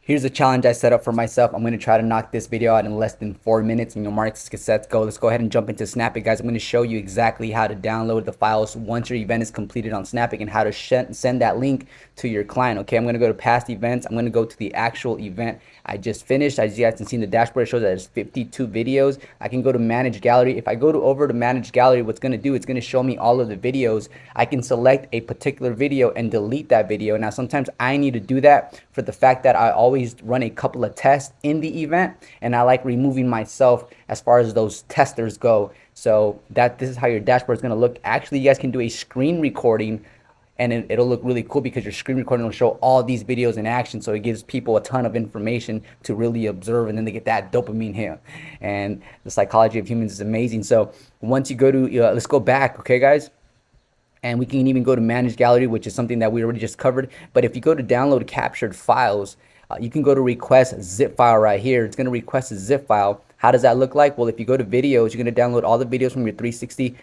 Here's a challenge I set up for myself. I'm going to try to knock this video out in less than 4 minutes. And your marks, cassettes, go. Let's go ahead and jump into Snappic, guys. I'm going to show you exactly how to download the files once your event is completed on Snappic and how to send that link to your client. Okay, I'm going to go to past events. I'm going to go to the actual event I just finished. As you guys can see in the dashboard, it shows that there's 52 videos. I can go to manage gallery. If I go over to manage gallery, what's going to do, it's going to show me all of the videos. I can select a particular video and delete that video. Now, sometimes I need to do that for the fact that I always run a couple of tests in the event, and I like removing myself as far as those testers go. So this is how your dashboard is going to look. Actually, you guys can do a screen recording, and it'll look really cool because your screen recording will show all these videos in action. So it gives people a ton of information to really observe, and then they get that dopamine hit. And the psychology of humans is amazing. So once you go to, let's go back, okay, guys? And we can even go to manage gallery, which is something that we already just covered. But if you go to download captured files, you can go to request zip file right here. It's going to request a zip file. How does that look like? Well, if you go to videos, you're going to download all the videos from your 360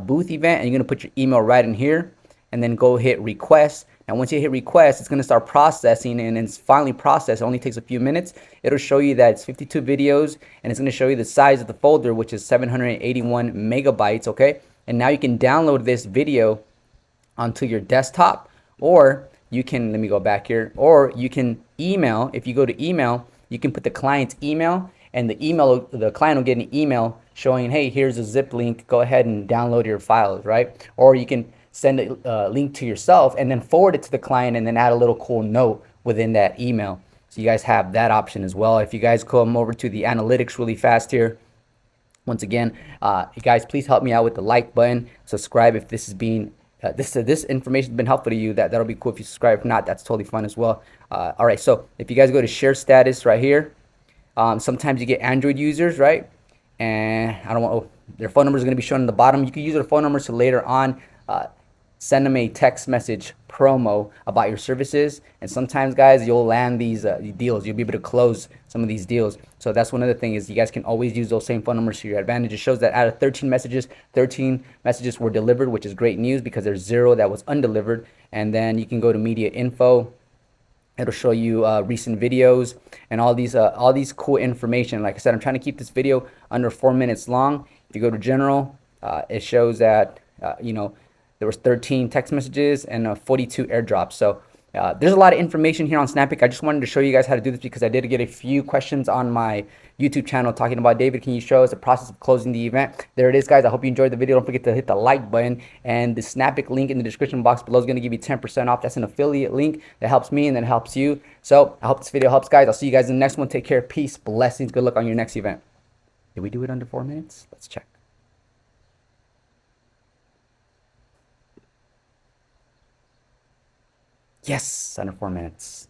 booth event, and you're going to put your email right in here, and then go hit request. And once you hit request, it's going to start processing, and it's finally processed. It only takes a few minutes. It'll show you that it's 52 videos, and it's going to show you the size of the folder, which is 781 megabytes, okay? And now you can download this video onto your desktop, or you can, let me go back here, or you can email. If you go to email, you can put the client's email, and the client will get an email showing, hey, here's a zip link, go ahead and download your files, right? Or you can send a link to yourself and then forward it to the client, and then add a little cool note within that email. So you guys have that option as well. If you guys come over to the analytics really fast here, once again, you guys, please help me out with the like button, subscribe if this is being this information has been helpful to you. That'll be cool if you subscribe. If not, that's totally fun as well. All right, so if you guys go to share status right here, sometimes you get Android users, right? And I don't want, their phone number is going to be shown in the bottom. You can use their phone numbers to later on send them a text message promo about your services. And sometimes, guys, you'll land these deals. You'll be able to close some of these deals. So that's one other thing, is you guys can always use those same phone numbers to your advantage. It shows that out of 13 messages were delivered, which is great news because there's 0 that was undelivered. And then you can go to media info. It'll show you recent videos and all these cool information. Like I said, I'm trying to keep this video under 4 minutes long. If you go to general, it shows that there was 13 text messages and 42 airdrops. So there's a lot of information here on Snappic. I just wanted to show you guys how to do this because I did get a few questions on my YouTube channel talking about, David, can you show us the process of closing the event? There it is, guys. I hope you enjoyed the video. Don't forget to hit the like button, and the Snappic link in the description box below is going to give you 10% off. That's an affiliate link that helps me and then helps you. So I hope this video helps, guys. I'll see you guys in the next one. Take care. Peace. Blessings. Good luck on your next event. Did we do it under 4 minutes? Let's check. Yes, under 4 minutes.